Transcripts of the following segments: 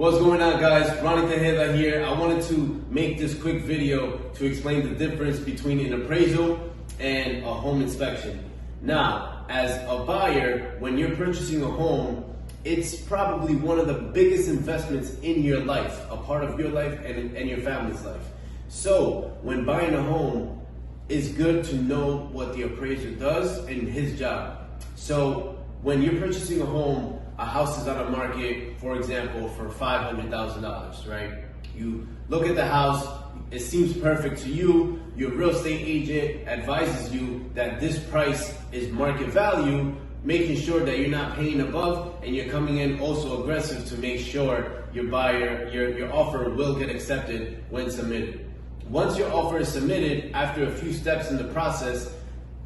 What's going on, guys? Ronnie Tejeda here. I wanted to make this quick video to explain the difference between an appraisal and a home inspection. Now, as a buyer, when you're purchasing a home, it's probably one of the biggest investments in your life, a part of your life and your family's life. So, when buying a home, it's good to know what the appraiser does and his job. So, when you're purchasing a home, a house is on the market, for example, for $500,000, right? You look at the house, it seems perfect to you, your real estate agent advises you that this price is market value, making sure that you're not paying above and you're coming in also aggressive to make sure your offer will get accepted when submitted. Once your offer is submitted, after a few steps in the process,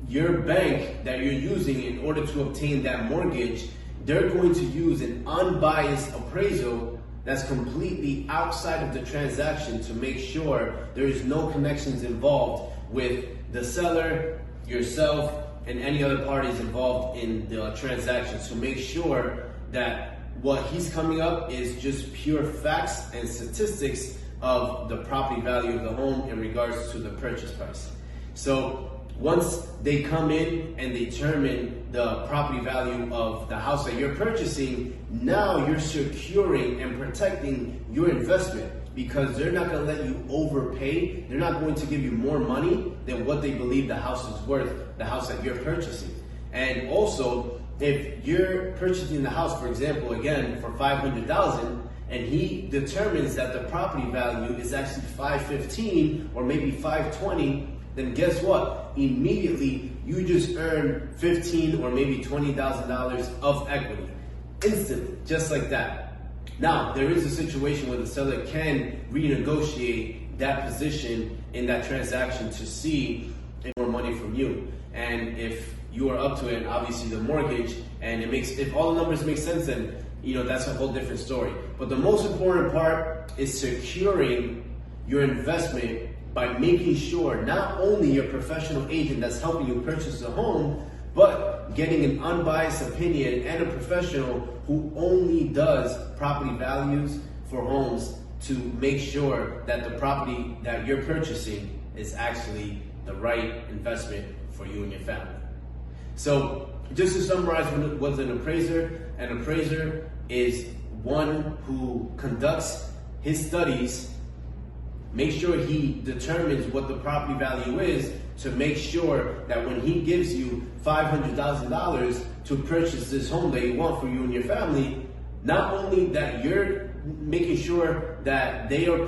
your bank that you're using in order to obtain that mortgage, they're going to use an unbiased appraisal that's completely outside of the transaction to make sure there is no connections involved with the seller, yourself, and any other parties involved in the transaction. So make sure that what he's coming up is just pure facts and statistics of the property value of the home in regards to the purchase price. So once they come in and determine the property value of the house that you're purchasing, now you're securing and protecting your investment because they're not going to let you overpay. They're not going to give you more money than what they believe the house is worth, the house that you're purchasing. And also, if you're purchasing the house, for example, again, for $500,000, and he determines that the property value is actually $515 or maybe $520, then guess what? Immediately, you just earn $15,000 or maybe $20,000 of equity. Instantly, just like that. Now, there is a situation where the seller can renegotiate that position in that transaction to see if more money from you. And if you are up to it, obviously the mortgage, and if all the numbers make sense, then that's a whole different story. But the most important part is securing your investment by making sure not only your professional agent that's helping you purchase a home, but getting an unbiased opinion and a professional who only does property values for homes to make sure that the property that you're purchasing is actually the right investment for you and your family. So just to summarize what's an appraiser is one who conducts his studies, make sure he determines what the property value is to make sure that when he gives you $500,000 to purchase this home that you want for you and your family, not only that you're making sure that they are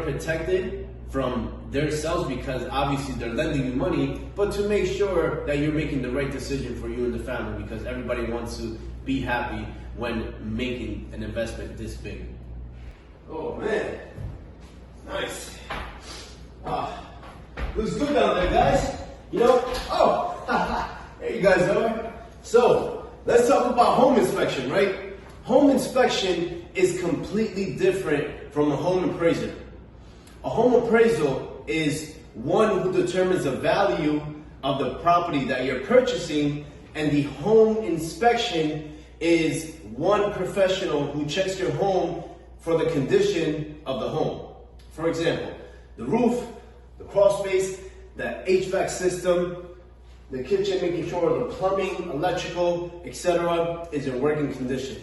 protected from their selves because obviously they're lending you money, but to make sure that you're making the right decision for you and the family because everybody wants to be happy when making an investment this big. Oh man. Nice. Looks good down there, guys. There you guys are. So, let's talk about home inspection, right? Home inspection is completely different from a home appraisal. A home appraisal is one who determines the value of the property that you're purchasing, and the home inspection is one professional who checks your home for the condition of the home. For example, the roof, the crawl space, the HVAC system, the kitchen, making sure the plumbing, electrical, etc. is in working condition.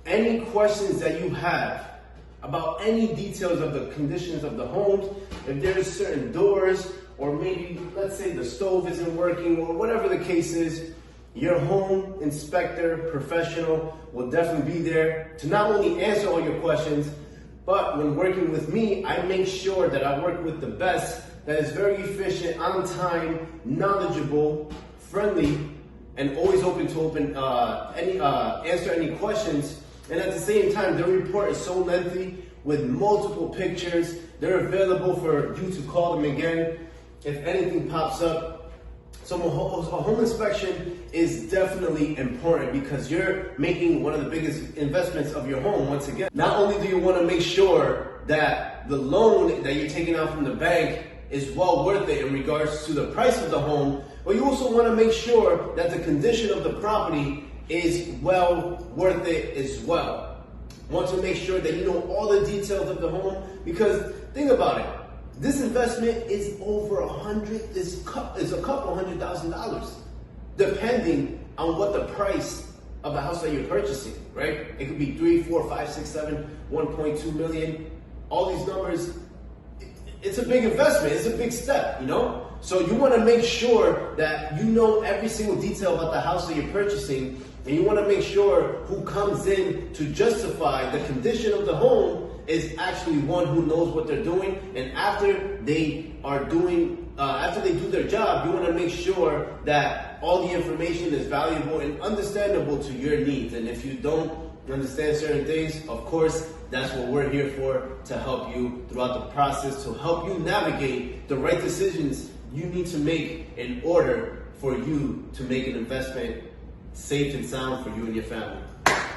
Any questions that you have about any details of the conditions of the homes, if there's certain doors, or maybe, let's say the stove isn't working, or whatever the case is, your home inspector professional will definitely be there to not only answer all your questions, but when working with me, I make sure that I work with the best, that is very efficient, on time, knowledgeable, friendly, and always open to answer any questions. And at the same time, their report is so lengthy with multiple pictures. They're available for you to call them again if anything pops up. So a home inspection is definitely important because you're making one of the biggest investments of your home once again. Not only do you want to make sure that the loan that you're taking out from the bank is well worth it in regards to the price of the home, but you also want to make sure that the condition of the property is well worth it as well. want to make sure that you know all the details of the home, because think about it. This investment is over is a couple $100,000, depending on what the price of the house that you're purchasing, right? It could be 3, 4, 5, 6, 7, 1.2 million. All these numbers, it's a big investment. It's a big step, you know? So you want to make sure that you know every single detail about the house that you're purchasing, and you want to make sure who comes in to justify the condition of the home is actually one who knows what they're doing. And after they do their job, you want to make sure that all the information is valuable and understandable to your needs. And if you don't understand certain things, of course, that's what we're here for, to help you throughout the process, to help you navigate the right decisions you need to make in order for you to make an investment safe and sound for you and your family.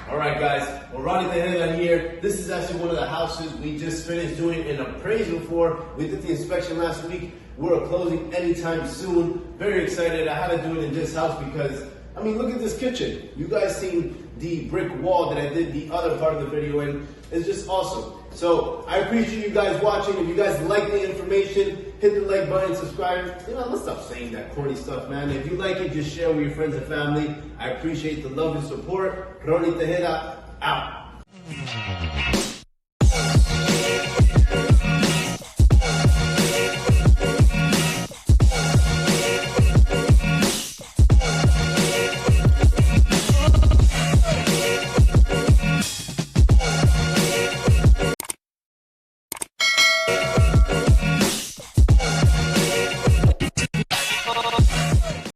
All right, guys, well, Ronnie Tejeda here. This is actually one of the houses we just finished doing an appraisal for. We did the inspection last week. We're closing anytime soon. Very excited. I had to do it in this house because, I mean, look at this kitchen. You guys seen the brick wall that I did the other part of the video in. It's just awesome. So I appreciate you guys watching. If you guys like the information, hit the like button, subscribe. You know, let's stop saying that corny stuff, man. If you like it, just share with your friends and family. I appreciate the love and support. Ronnie Tejeda, out.